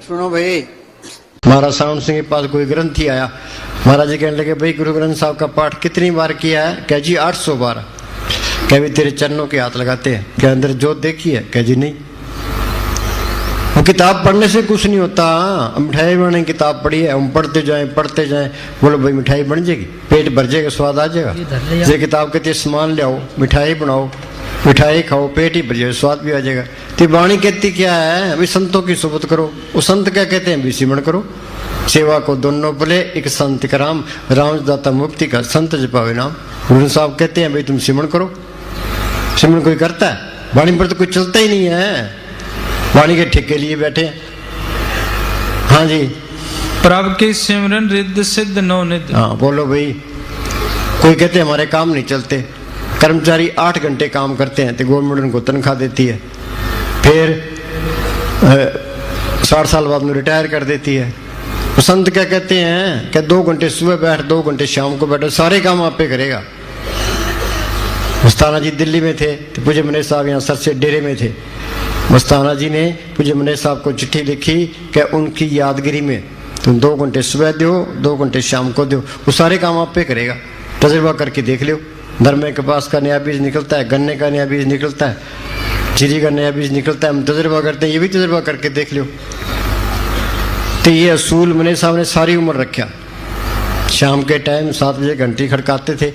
सुनो भाई। महाराज साउंड सिंह के पास कोई ग्रंथी आया। महाराज जी कहने लगे, भाई गुरु ग्रंथ साहब का पाठ कितनी बार किया है? कह जी 800 बार। कह भी तेरे चरणों के हाथ लगाते हैं, क्या अंदर जोत देखी है? कह जी नहीं। वो किताब पढ़ने से कुछ नहीं होता। मिठाई बनाने की किताब पढ़ी है, हम पढ़ते जाएं। बोलो भाई मिठाई बन जाएगी, पेट भर जाएगा, स्वाद आ जाएगा। ये किताब कहती है सामान ले आओ, मिठाई बनाओ, मिठाई खाओ, पेट ही भर जाएगा, स्वाद भी आ जाएगा। तो वाणी कहती क्या है? अभी संतों की सोबत करो। वो संत क्या कहते हैं? भी सिमरण करो। सेवा को दोनों बोले, एक संत का राम, राम दाता मुक्ति का, संत जपावे नाम। गुरु साहब कहते हैं भाई तुम सिमरण करो। सिमरण कोई करता है? वाणी पर तो कोई चलता ही नहीं है। वाणी के ठेके लिए बैठे हैं। हाँ जी, प्रभु के सिमरन रिद्ध सिद्ध नवनिध। हाँ बोलो भाई। कोई कहते हैं हमारे काम नहीं चलते। कर्मचारी 8 घंटे काम करते हैं तो गवर्नमेंट उनको तनख्वाह देती है, फिर 60 साल बाद में रिटायर कर देती है। तो संत क्या कहते हैं कि 2 घंटे सुबह बैठ, 2 घंटे शाम को बैठो, सारे काम आप पे करेगा। मस्ताना जी दिल्ली में थे तो पूज्य मनीष साहब यहाँ सर से डेरे में थे। मस्ताना जी ने पूज्य मनीष साहब को चिट्ठी लिखी कि उनकी यादगिरी में तुम 2 घंटे सुबह दो, 2 घंटे शाम को दो, वो सारे काम आप पे करेगा। तजुर्बा करके देख लो। धर्मे के पास का नया बीज निकलता है, गन्ने का नया बीज निकलता है, जीरी का नया बीज निकलता है। हम तजुर्बा करते हैं, ये भी तजुर्बा करके देख लो। तो ये असूल मनीष साहब ने सारी उम्र रखा। शाम के टाइम 7 बजे घंटी खड़काते थे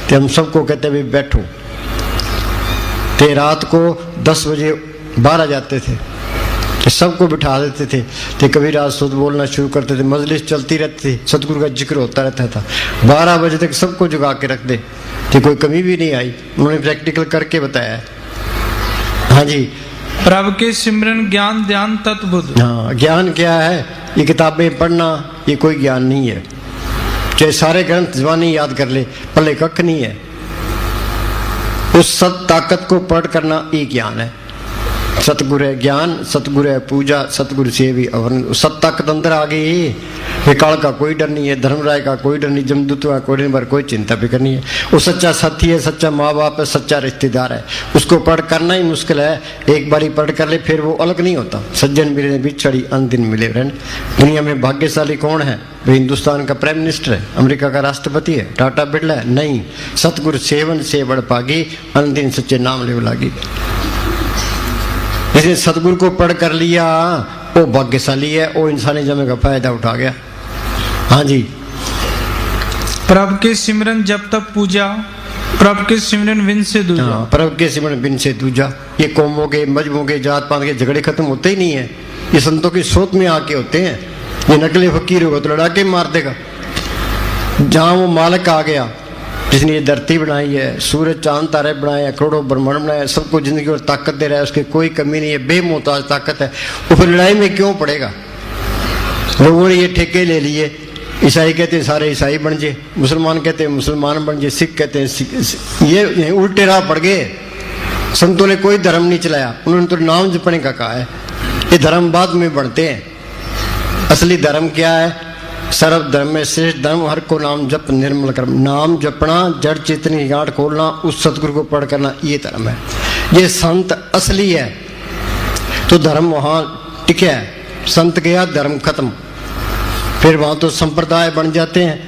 तो हम सबको कहते भाई बैठो। तो रात को 10 बजे बाहर आ जाते थे तो सबको बिठा देते थे। तो कभी रात शुद्ध बोलना शुरू करते थे, मजलिस चलती रहती थी, सतगुरु का जिक्र होता रहता था। 12 बजे तक सबको जुगा के रख दे तो कोई कमी भी नहीं आई। उन्होंने प्रैक्टिकल करके बताया। हाँ जी, प्रभु के सिमरन ज्ञान ध्यान तत्बुद्ध। हाँ, ज्ञान क्या है? ये किताबें पढ़ना ये कोई ज्ञान नहीं है। चाहे सारे ग्रंथ जबानी याद कर ले, पल्ले कख नहीं है। उस सत ताकत को पढ़ करना ये ज्ञान है। सतगुरु है ज्ञान, सतगुरु है पूजा, सतगुरु से भी अवर। सत ताकत अंदर आ गई। काल का कोई डर नहीं है, धर्मराय का कोई डर नहीं, जमदूत का कोई डर, कोई चिंता फिक्र नहीं है। वो सच्चा साथी है, सच्चा माँ बाप है, सच्चा रिश्तेदार है। उसको पढ़ करना ही मुश्किल है। एक बारी पढ़ कर ले फिर वो अलग नहीं होता। सज्जन मिले बिछड़ी अंत दिन मिले। दुनिया में भाग्यशाली कौन है? भाई हिंदुस्तान का प्राइम मिनिस्टर है, अमेरिका का राष्ट्रपति है, टाटा बिरला है? नहीं। सतगुरु सेवन से बड़ पागी, अंत दिन सच्चे नाम ले लागी। जिसने सतगुरु को पढ़ कर लिया वो भाग्यशाली है, वो इंसानी जमे का फायदा उठा गया। हाँ जी, प्रभु के सिमरन जब तक पूजा, प्रभु के सिमरन विन से दूजा। हाँ, प्रभु के सिमरन बिन से दूजा। ये कौमों के, मजहबों के, जात पात के झगड़े खत्म होते ही नहीं है। ये संतों की सोच में आके होते हैं। ये नकली फकीर होगा तो लड़ा के मार देगा। जहाँ वो मालिक आ गया जिसने ये धरती बनाई है, सूरज चांद तारे बनाए हैं, करोड़ों ब्रह्मांड बनाए, सबको जिंदगी और ताकत दे रहा है, उसकी कोई कमी नहीं है, बेमोहताज ताकत है। वो फिर लड़ाई में क्यों पड़ेगा? लोगों ने ये ठेके ले लिए। ईसाई कहते हैं सारे ईसाई बन जाए, मुसलमान कहते हैं मुसलमान बन जाए, सिख कहते हैं सिख। ये उल्टे राह पड़ गए। संतों ने कोई धर्म नहीं चलाया, उन्होंने तो नाम जपने का कहा है। ये धर्म बाद में बढ़ते हैं। असली धर्म क्या है? सर्व धर्म में श्रेष्ठ धर्म हर को नाम जप निर्मल कर्म। नाम जपना, जड़ चेतन की गांठ खोलना, उस सतगुरु को पढ़ करना, ये धर्म है। ये संत असली है तो धर्म वहां टिके है। संत गया धर्म खत्म, फिर वहां तो संप्रदाय बन जाते हैं।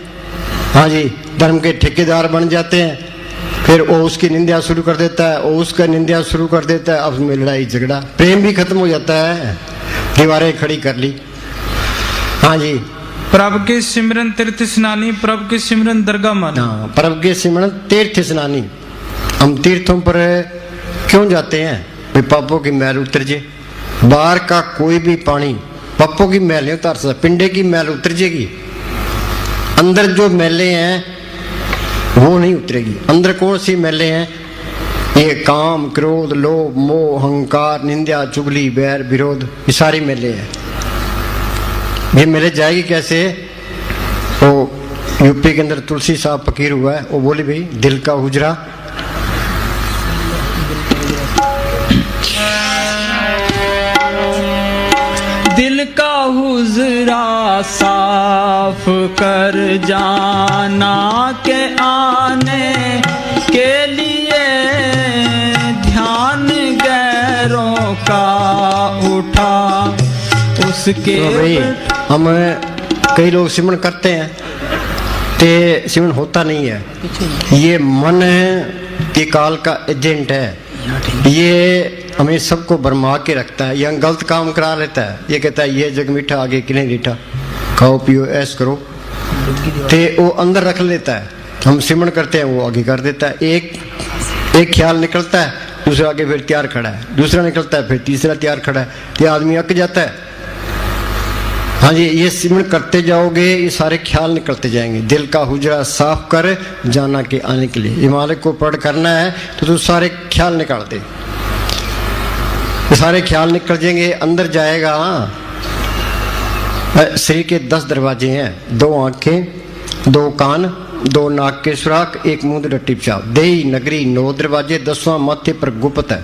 हाँ जी, धर्म के ठेकेदार बन जाते हैं। फिर वो उसकी निंदा शुरू कर देता है, वो उसका निंदा शुरू कर देता है। अब में लड़ाई झगड़ा, प्रेम भी खत्म हो जाता है। दीवारें खड़ी कर ली। हाँ जी, प्रभु के सिमरन तीर्थ स्नानी, प्रभु के सिमरन दरगाह मानी। हाँ, प्रभु के सिमरन तीर्थ स्नानी। हम तीर्थों पर क्यों जाते हैं? भाई पापों की मैल उतर जे। बाहर का कोई भी पानी पापों की मैल नहीं उतार सकता। पिंडे की मैल उतर जाएगी, अंदर जो मैले हैं वो नहीं उतरेगी। अंदर कौन सी मैले हैं? ये काम, क्रोध, लोभ, मोह, अहंकार, निंदा, चुगली, बैर, विरोध, ये सारी मैले हैं। ये मेले जाएगी कैसे? वो यूपी के अंदर तुलसी साहब फकीर हुआ है, वो बोली भाई दिल का हुजरा दिल का हुजरा साफ कर जाना के आने के लिए ध्यान गैरों का उठा उस उसके तो भाई हम कई लोग सिमरन करते हैं ते सिमरन होता नहीं है। ये मन के काल का एजेंट है, ये हमें सबको भरमा के रखता है, ये गलत काम करा लेता है। ये कहता है ये जग मीठा आगे कि नहीं मीठा, खाओ पियो ऐश करो, ते वो अंदर रख लेता है। हम सिमरन करते हैं वो आगे कर देता है। एक ख्याल निकलता है, दूसरा आगे फिर तैयार खड़ा है, दूसरा निकलता है फिर तीसरा तैयार खड़ा है, ये आदमी अक जाता है। हाँ जी, ये सिमरन करते जाओगे ये सारे ख्याल निकलते जाएंगे। दिल का हुजरा साफ कर जाना के आने के लिए, हिमालय को पढ़ करना है तो तू सारे ख्याल निकाल दे, ये सारे ख्याल निकल जाएंगे, अंदर जाएगा। शरीर के 10 दरवाजे हैं, 2 आंखें, 2 कान, 2 नाक के सुराख, 1 मुंह रट्टी पेशाब, देही नगरी 9 दरवाजे, 10वां माथे पर गुप्त है।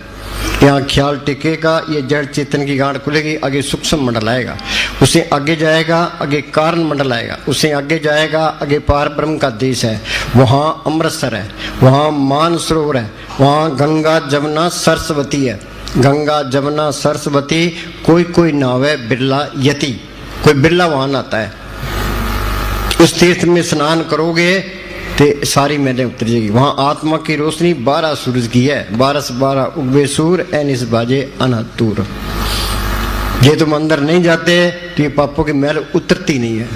यहाँ ख्याल टिकेगा, ये जड़ चेतन की गांठ खुलेगी, आगे सूक्ष्म मंडल आएगा, उसे आगे जाएगा, आगे कारण मंडल आएगा, उसे आगे जाएगा, आगे पार ब्रह्म का देश है, वहाँ अमृतसर है, वहाँ मान सरोवर है, वहाँ गंगा जमुना सरस्वती है। गंगा जमुना सरस्वती, कोई कोई नाव है बिरला यति, कोई बिरला वहां आता है। उस तीर्थ में स्नान करोगे तो सारी मैलें उतर जाएगी। वहां आत्मा की रोशनी 12 सूरज की है, 12 से 12 उगवे सूर एनिस बाजे अनहतूर। ये तुम अंदर नहीं जाते तो ये पापों की मैल उतरती नहीं है।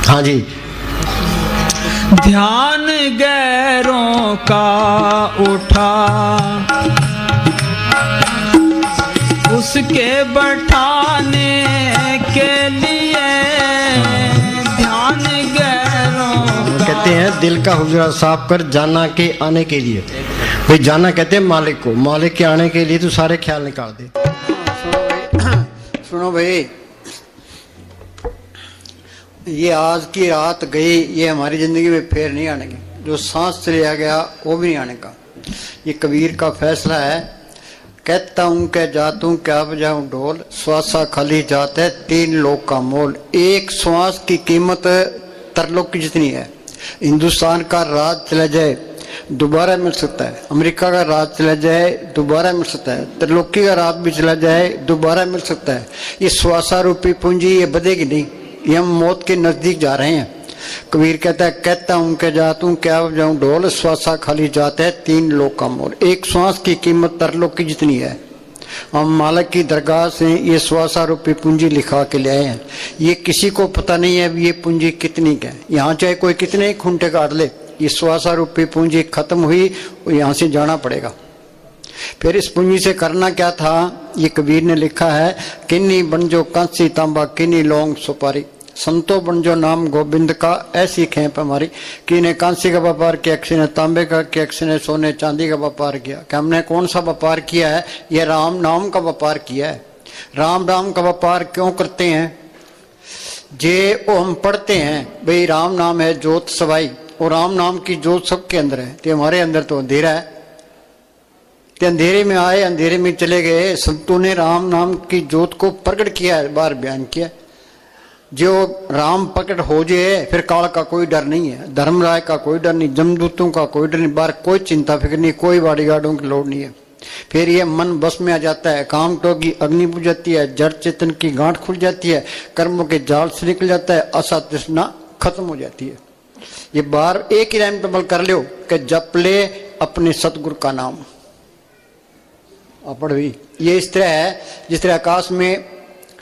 हाँ जी, ध्यान गैरों का उठा उसके बैठाने के लिए, ध्यान गैरों कहते हैं दिल का हुजरा साफ कर जाना के आने के लिए। भाई जाना कहते हैं मालिक को, मालिक के आने के लिए तो सारे ख्याल निकाल दे। सुनो भाई, ये आज की रात गई, ये हमारी जिंदगी में फिर नहीं आने की। जो सांस चलिया गया वो भी नहीं आने का। ये कबीर का फैसला है। कहता हूं क्या जातूं क्या बजाऊं ढोल, श्वासा खाली जात है 3 लोक का मोल। एक श्वास की कीमत तरलोक की जितनी है। हिंदुस्तान का राज चला जाए दोबारा मिल सकता है, अमेरिका का राज चला जाए दोबारा मिल सकता है, त्रिलोकी का राज भी चला जाए दोबारा मिल सकता है। ये श्वासा रूपी पूंजी ये बदेगी नहीं, ये हम मौत के नजदीक जा रहे हैं। कबीर कहता है कहता हूं क्या जातूं क्या बजाऊं ढोल, श्वासा खाली जाता है 3 लोक का मोल। एक श्वास की कीमत तरलोक की जितनी है। हम मालिक की दरगाह से ये श्वासा रूपी पूंजी लिखा के ले आए हैं। ये किसी को पता नहीं है ये पूंजी कितनी है। यहाँ चाहे कोई कितने ही खूंटे काट ले, ये श्वासा रूपी पूंजी खत्म हुई, यहाँ से जाना पड़ेगा। फिर इस पूंजी से करना क्या था, ये कबीर ने लिखा है। किन्नी बनजो कांसी तांबा, किन्नी लौंग सुपारी, संतो बनजो नाम गोविंद का, ऐसी खेप हमारी। किसी ने कांसी का व्यापार किया, किसी ने तांबे का किया, किसी ने सोने चांदी का व्यापार किया। कि हमने कौन सा व्यापार किया है, ये राम नाम का व्यापार किया है। राम नाम का व्यापार क्यों करते हैं, जे वो हम पढ़ते हैं भाई राम नाम है ज्योत सवाई, और राम नाम की ज्योत सबके अंदर है। तो हमारे अंदर तो अंधेरा है, तो अंधेरे में आए अंधेरे में चले गए। संतों ने राम नाम की ज्योत को प्रकट किया है, बार बयान किया। जो राम प्रकट हो जाए फिर काल का कोई डर नहीं है, धर्मराय का कोई डर नहीं, जमदूतों का कोई डर नहीं, बाहर कोई चिंता फिक्र नहीं, कोई बॉडीगार्डों की लोड़ नहीं है। फिर ये मन बस में आ जाता है, काम तो की अग्नि बुझ जाती है, जड़ चेतन की गांठ खुल जाती है, कर्मों के जाल से निकल जाता है, आशा तृष्णा खत्म हो जाती है। ये बार एक ही लाइन पे अमल कर लो कि जप ले अपने सतगुरु का नाम। पढ़ भी ये इस तरह है जिस तरह आकाश में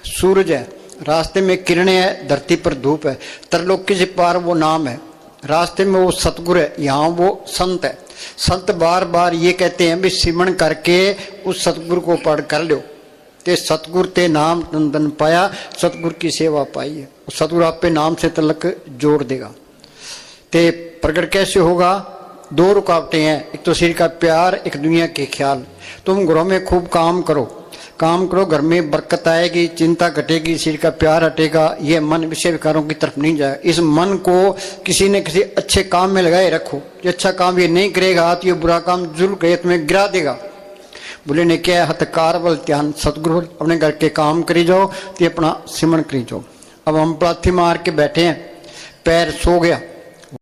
सूरज है, रास्ते में किरणें है, धरती पर धूप है, त्रिलोकी से पार वो नाम है। रास्ते में वो सतगुरु है, यहाँ वो संत है। संत बार बार ये कहते हैं भी सिमरन करके उस सतगुरु को पढ़ कर लो, ते सतगुरु ते नाम नंदन पाया, सतगुरु की सेवा पाई है। सतगुरु आप पे नाम से तलक जोड़ देगा। ते प्रकट कैसे होगा, 2 रुकावटें हैं, एक तो शरीर का प्यार, एक दुनिया के ख्याल। तुम घरों में खूब काम करो, काम करो, घर में बरकत आएगी, चिंता घटेगी, शरीर का प्यार हटेगा, ये मन विषय विकारों की तरफ नहीं जाए। इस मन को किसी न किसी अच्छे काम में लगाए रखो। ये अच्छा काम ये नहीं करेगा तो ये बुरा काम जरूर करे, तुम्हें गिरा देगा। बोले ने क्या हथकार बल ध्यान सतगुरु, अपने घर के काम करी जाओ तो अपना सिमरन करी जाओ। अब हम पाथी मार के बैठे हैं, पैर सो गया,